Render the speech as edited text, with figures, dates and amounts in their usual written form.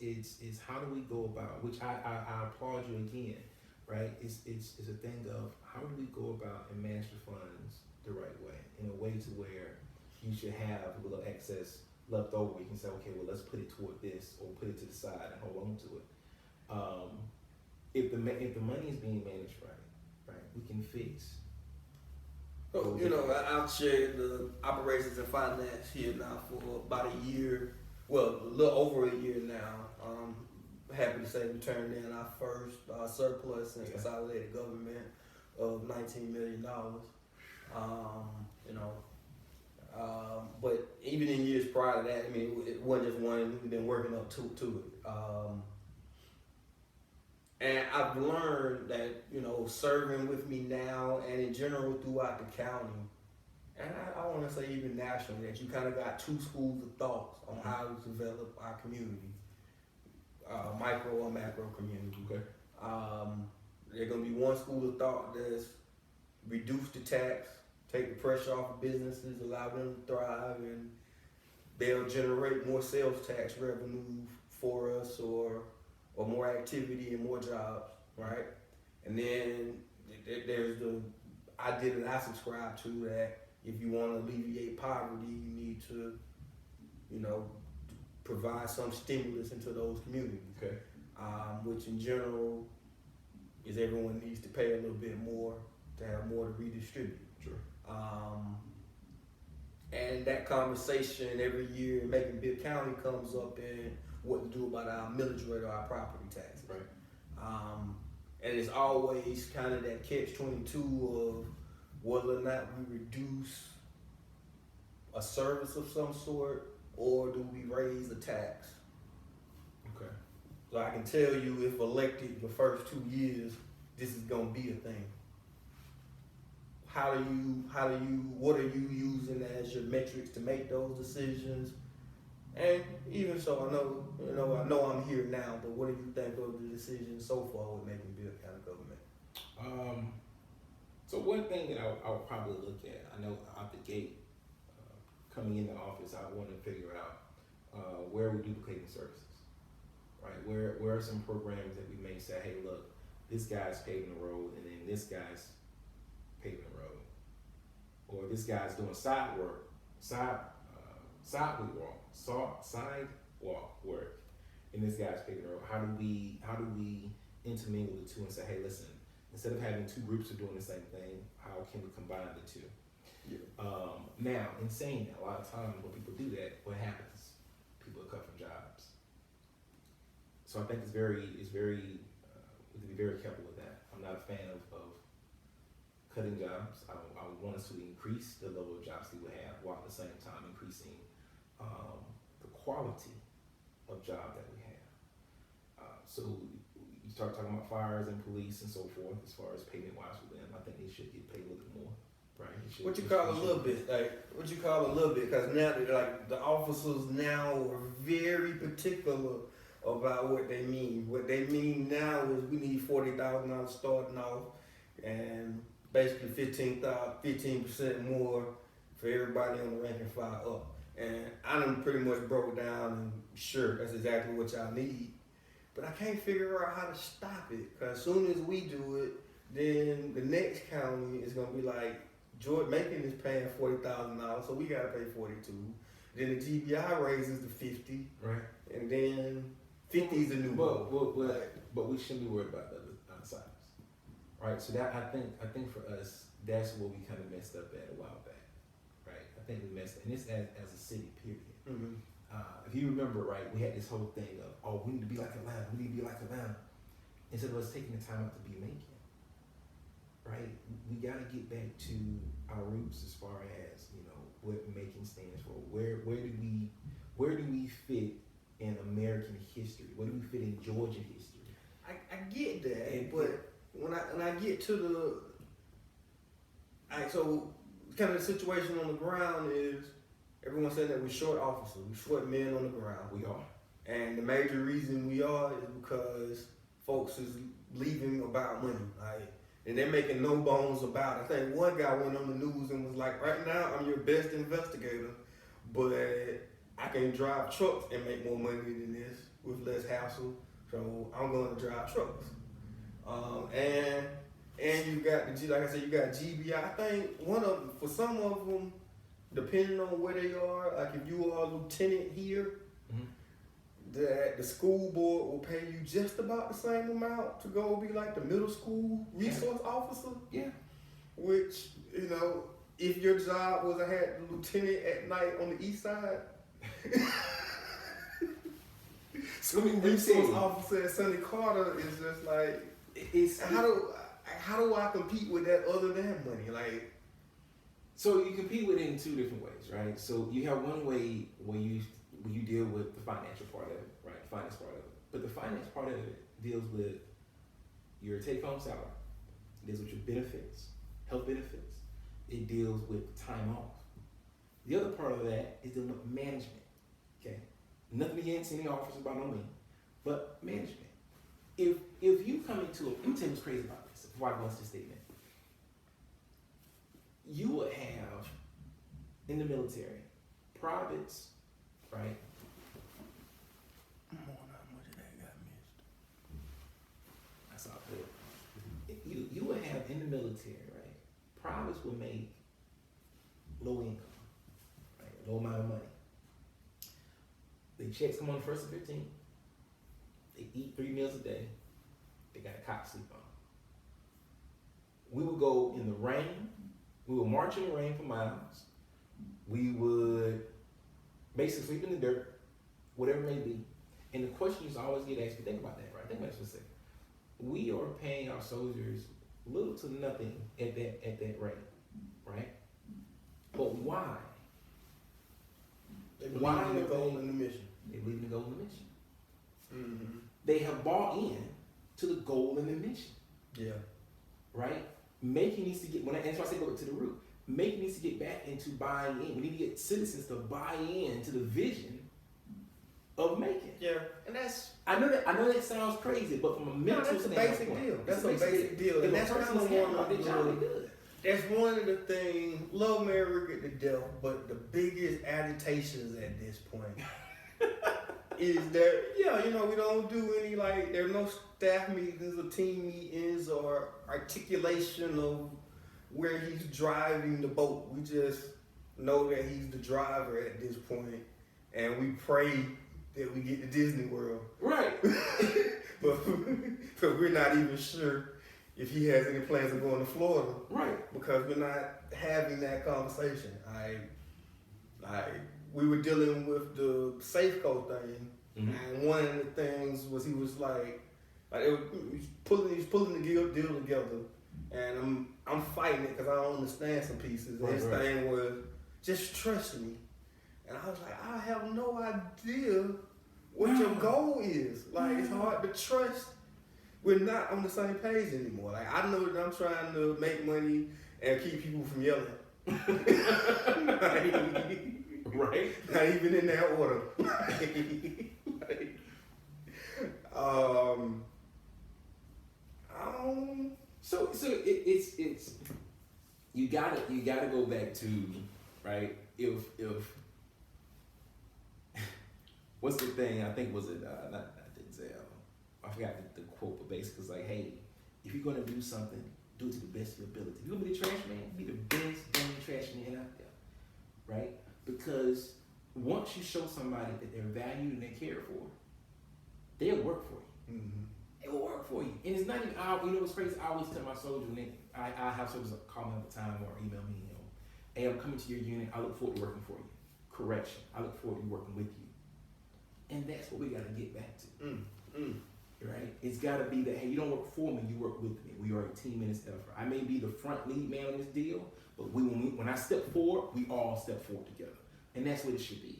it's how do we go about, which I applaud you again, right? It's a thing of how do we go about and manage the funds the right way, in a way to where you should have a little excess left over. You can say, okay, well, let's put it toward this or put it to the side and hold on to it. If the money is being managed right, we can fix. So, I've shared the operations and finance here now for about a year, well, a little over a year now. Happy to say we turned in our first surplus since consolidated government of $19 million. But even in years prior to that, I mean, it wasn't just one, we've been working up to it. And I've learned that, serving with me now and in general throughout the county, and I want to say even nationally, that you kind of got two schools of thoughts on how to develop our community, micro or macro community. Okay. There's going to be one school of thought that's reduce the tax, take the pressure off of businesses, allow them to thrive, and they'll generate more sales tax revenue for us, or more activity and more jobs, right? And then there's the idea that I subscribe to, that if you want to alleviate poverty, you need to, provide some stimulus into those communities. Okay. Which in general is everyone needs to pay a little bit more to have more to redistribute. Sure. And that conversation every year in Macon-Bibb County comes up in what to do about our millage rate or our property taxes. Right. And it's always kind of that catch-22 of whether or not we reduce a service of some sort, or do we raise the tax? Okay. So I can tell you, if elected the first 2 years, this is gonna be a thing. What are you using as your metrics to make those decisions? And even so, I know I'm here now, but what do you think of the decisions so far with Macon-Bibb County government? So one thing that I would probably look at, I know out the gate, coming in the office, I want to figure out where we're duplicating services, right? Where are some programs that we may say, hey, look, this guy's paving the road, and then this guy's paving the road, or this guy's doing sidewalk work, and this guy's paving the road. How do we intermingle the two and say, hey, listen, instead of having two groups who are doing the same thing, how can we combine the two? Yeah. Now, in saying that, a lot of times when people do that, what happens? People are cut from jobs. So I think we have to be very careful with that. I'm not a fan of cutting jobs. I want us to increase the level of jobs that we have, while at the same time increasing the quality of job that we have. So you start talking about fires and police and so forth, as far as payment wise for them. I think they should get paid a little bit more. Right. What you call a little bit? Because now, the officers now are very particular about what they mean. What they mean now is we need $40,000 starting off, and basically 15% more for everybody on the rank and file up. And I done pretty much broke down, and sure, that's exactly what y'all need. But I can't figure out how to stop it, because as soon as we do it, then the next county is gonna be like, Macon is paying $40,000, so we gotta pay $42. Then the GBI raises to $50, right? And then 50 is the new but we shouldn't be worried about the other sides, right? So that I think for us, that's where we kind of messed up at a while back, right? I think we messed up, and this as a city, period. Mm-hmm. If you remember, right, we had this whole thing of, oh, we need to be like Atlanta, instead of us taking the time out to be Macon. Right, we got to get back to our roots as far as what Macon stands for. Where do we fit in American history? Where do we fit in Georgia history? I get that, but when I get to so kind of the situation on the ground is everyone said that we're short officers, we're short men on the ground. We are, and the major reason we are is because folks is leaving about money, right? And they're making no bones about it. I think one guy went on the news and was like, right now, I'm your best investigator, but I can drive trucks and make more money than this. with less hassle. So I'm going to drive trucks. And you got the G, like I said, you got GBI. I think one of them, for some of them, depending on where they are, like if you are a lieutenant here, that the school board will pay you just about the same amount to go be like the middle school resource officer. Yeah. Which, you know, if your job was I had the lieutenant at night on the east side, so resource officer at Sonny Carter is just like, it's how do I compete with that other than money? Like, so you compete with it in two different ways, right? So you have one way where you deal with the financial part of it, right? The finance part of it. But the finance part of it deals with your take-home salary. It deals with your benefits, health benefits. It deals with time off. The other part of that is dealing with management, okay? Nothing against any officers by no means, but management. If you come into let me tell you what's crazy about this before I go into this statement. You would have, in the military, privates, right? I wonder how much of that got missed. That's all good. You would have in the military, right? Privates will make low income, right? Low amount of money. Their checks come on the 1st of 15. They eat 3 meals a day. They got a cot to sleep on. We would go in the rain. We would march in the rain for miles. We would basically sleep in the dirt, whatever it may be. And the question is always get asked, think about that, right? Think about it for a second. We are paying our soldiers little to nothing at that rate, right? But why? They believe in the goal and the mission. They believe in the goal and the mission. Mm-hmm. They have bought in to the goal and the mission. Yeah. Right? Macon needs to get, that's why I say go to the root. Macon needs to get back into buying in. We need to get citizens to buy in to the vision of Macon. Yeah. And I know that sounds crazy, but from a mental that's a basic deal. That's a basic deal. And that's kind of that's one of the things, love Mary get to death, but the biggest agitations at this point is that, we don't do any, there are no staff meetings or team meetings or articulation of where he's driving the boat. We just know that he's the driver at this point, and we pray that we get to Disney World. Right. but we're not even sure if he has any plans of going to Florida. Right. Because we're not having that conversation. We were dealing with the Safeco thing, and one of the things was he was he's pulling the deal together, and I'm fighting it because I don't understand some pieces. And his thing was just trust me, and I was like, I have no idea what your goal is. It's hard to trust. We're not on the same page anymore. I know that I'm trying to make money and keep people from yelling. Right? Not even in that order. So it's you gotta go back to, right? If what's the thing? I think was it not Denzel. I forgot the quote, but basically it's like, hey, if you're gonna do something, do it to the best of your ability. If you're gonna be the trash man, be the best damn trash man out there, right? Because once you show somebody that they're valued and they're cared for, they'll work for you. Mm-hmm. It will work for you. And it's not even, what's crazy? I always tell my soldiers, when I have soldiers call me all the time or email me, hey, I'm coming to your unit. I look forward to working for you. Correction. I look forward to working with you. And that's what we got to get back to. Right? It's got to be that, hey, you don't work for me, you work with me. We are a team in this effort. I may be the front lead man on this deal, but when I step forward, we all step forward together. And that's what it should be.